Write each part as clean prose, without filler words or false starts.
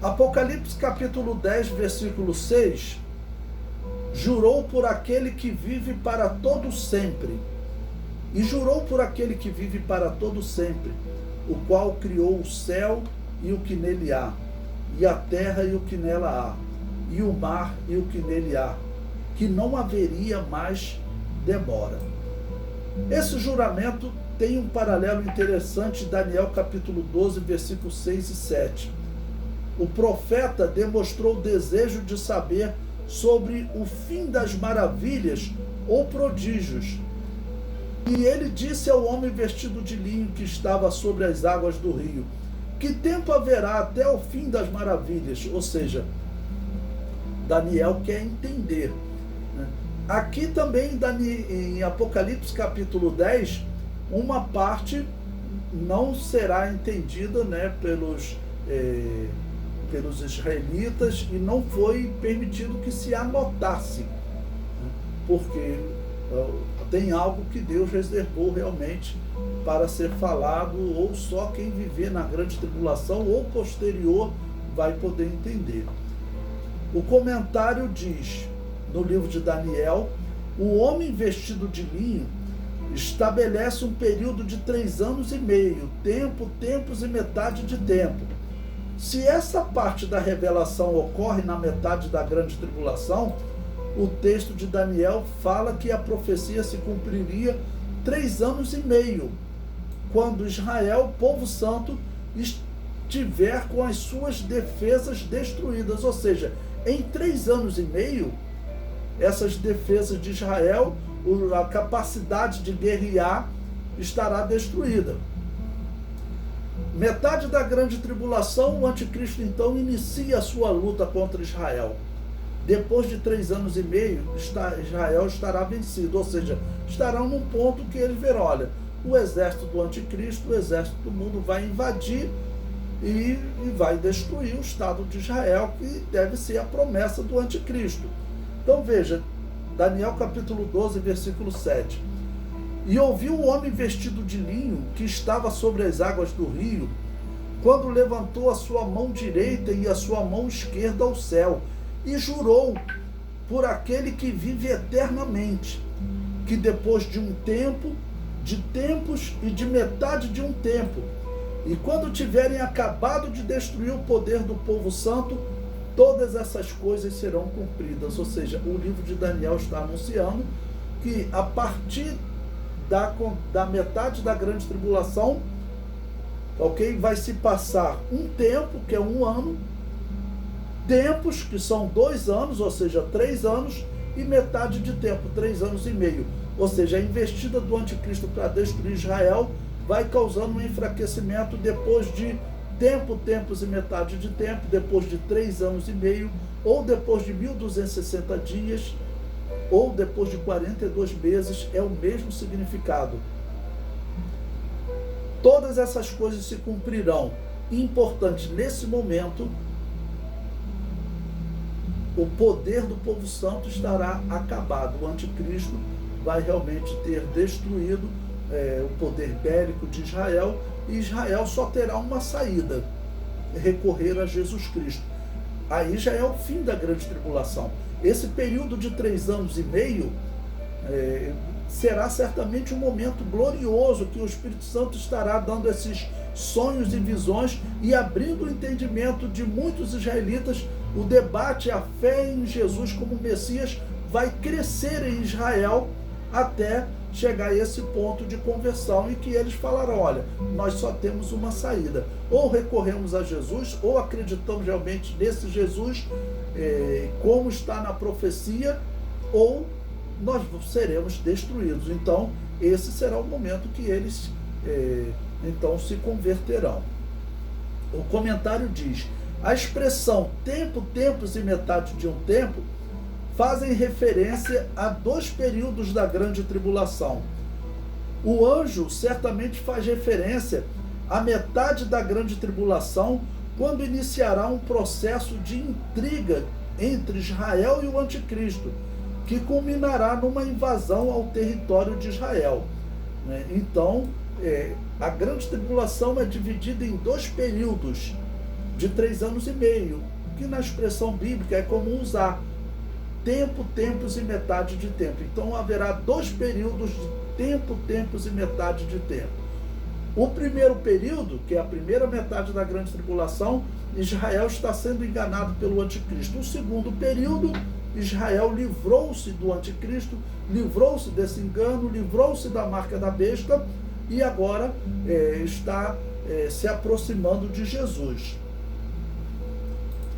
Apocalipse capítulo 10, versículo 6, jurou por aquele que vive para todo sempre, e jurou por aquele que vive para todo sempre, o qual criou o céu e o que nele há, e a terra e o que nela há, e o mar e o que nele há, que não haveria mais demora. Esse juramento tem um paralelo interessante em Daniel capítulo 12, versículos 6 e 7. O profeta demonstrou o desejo de saber sobre o fim das maravilhas ou prodígios. E ele disse ao homem vestido de linho que estava sobre as águas do rio: que tempo haverá até o fim das maravilhas? Ou seja, Daniel quer entender. Aqui também em Apocalipse capítulo 10, uma parte não será entendida, pelos israelitas, e não foi permitido que se anotasse, porque tem algo que Deus reservou realmente para ser falado, ou só quem viver na grande tribulação ou posterior vai poder entender. O comentário diz, no livro de Daniel, o homem vestido de linho estabelece um período de 3 anos e meio, tempos e metade de tempo. Se essa parte da revelação ocorre na metade da grande tribulação, o texto de Daniel fala que a profecia se cumpriria 3 anos e meio, quando Israel, povo santo, estiver com as suas defesas destruídas. Ou seja, em 3 anos e meio, essas defesas de Israel, a capacidade de guerrear estará destruída. Metade da grande tribulação, o anticristo então inicia a sua luta contra Israel. Depois de 3 anos e meio, Israel estará vencido, ou seja, estarão num ponto que eles verão, olha, o exército do anticristo, o exército do mundo vai invadir e vai destruir o Estado de Israel, que deve ser a promessa do anticristo. Então veja, Daniel capítulo 12, versículo 7. E ouviu o homem vestido de linho que estava sobre as águas do rio, quando levantou a sua mão direita e a sua mão esquerda ao céu, e jurou por aquele que vive eternamente, que depois de um tempo, de tempos e de metade de um tempo, e quando tiverem acabado de destruir o poder do povo santo, todas essas coisas serão cumpridas. Ou seja, o livro de Daniel está anunciando que a partir da metade da grande tribulação, vai se passar um tempo, que é 1 ano, tempos, que são 2 anos, ou seja, 3 anos, e metade de tempo, 3 anos e meio. Ou seja, a investida do anticristo para destruir Israel vai causando um enfraquecimento depois de tempos e metade de tempo, depois de 3 anos e meio, ou depois de 1260 dias, ou depois de 42 meses, é o mesmo significado. Todas essas coisas se cumprirão. Importante, nesse momento, o poder do povo santo estará acabado. O anticristo vai realmente ter destruído o poder bélico de Israel, e Israel só terá uma saída: recorrer a Jesus Cristo. Aí já é o fim da grande tribulação. Esse período de 3 anos e meio será certamente um momento glorioso, que o Espírito Santo estará dando esses sonhos e visões e abrindo o entendimento de muitos israelitas. O debate, a fé em Jesus como Messias vai crescer em Israel até chegar a esse ponto de conversão, em que eles falaram: olha, nós só temos uma saída, ou recorremos a Jesus, ou acreditamos realmente nesse Jesus, como está na profecia, ou nós seremos destruídos. Então esse será o momento que eles então se converterão. O comentário diz: a expressão tempos e metade de um tempo fazem referência a 2 períodos da grande tribulação. O anjo certamente faz referência à metade da grande tribulação, quando iniciará um processo de intriga entre Israel e o anticristo, que culminará numa invasão ao território de Israel. Então, a grande tribulação é dividida em 2 períodos. de 3 anos e meio, que na expressão bíblica é comum usar tempo, tempos e metade de tempo. Então haverá 2 períodos de tempo, tempos e metade de tempo. O primeiro período, que é a primeira metade da grande tribulação, Israel está sendo enganado pelo anticristo. O segundo período, Israel livrou-se do anticristo, livrou-se desse engano, livrou-se da marca da besta e agora está se aproximando de Jesus.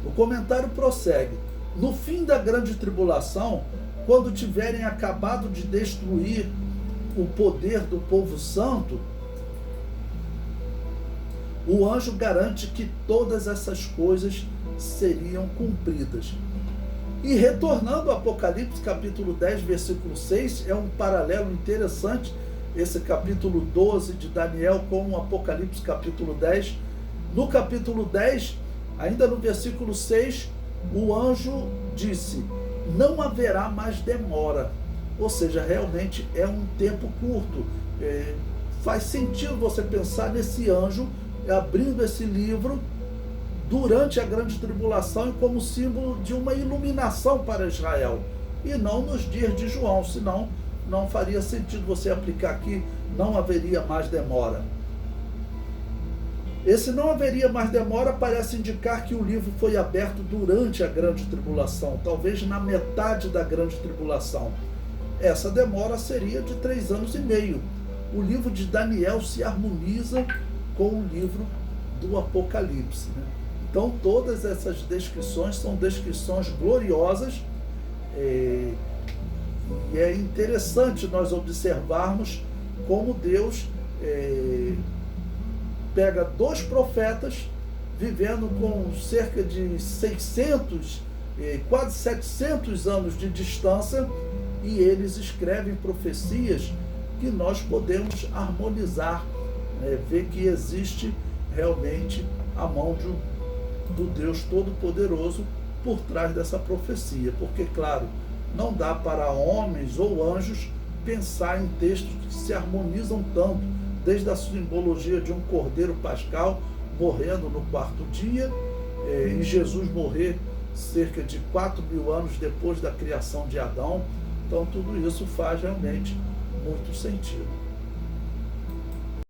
O comentário prossegue. No fim da grande tribulação, quando tiverem acabado de destruir o poder do povo santo, o anjo garante que todas essas coisas seriam cumpridas. E retornando ao Apocalipse capítulo 10, versículo 6, é um paralelo interessante, esse capítulo 12 de Daniel com o Apocalipse capítulo 10. No capítulo 10, ainda no versículo 6, o anjo disse, não haverá mais demora. Ou seja, realmente é um tempo curto. Faz sentido você pensar nesse anjo abrindo esse livro durante a grande tribulação e como símbolo de uma iluminação para Israel, e não nos dias de João, senão não faria sentido você aplicar aqui, não haveria mais demora. Esse não haveria mais demora parece indicar que o livro foi aberto durante a grande tribulação, talvez na metade da grande tribulação. Essa demora seria de 3 anos e meio. O livro de Daniel se harmoniza com o livro do Apocalipse, né? Então todas essas descrições são descrições gloriosas, e é interessante nós observarmos como Deus pega 2 profetas vivendo com cerca de 600, quase 700 anos de distância, e eles escrevem profecias que nós podemos harmonizar, ver que existe realmente a mão do Deus Todo-Poderoso por trás dessa profecia, porque, claro, não dá para homens ou anjos pensar em textos que se harmonizam tanto, desde a simbologia de um cordeiro pascal morrendo no 4º dia, e Jesus morrer cerca de 4.000 anos depois da criação de Adão. Então tudo isso faz realmente muito sentido.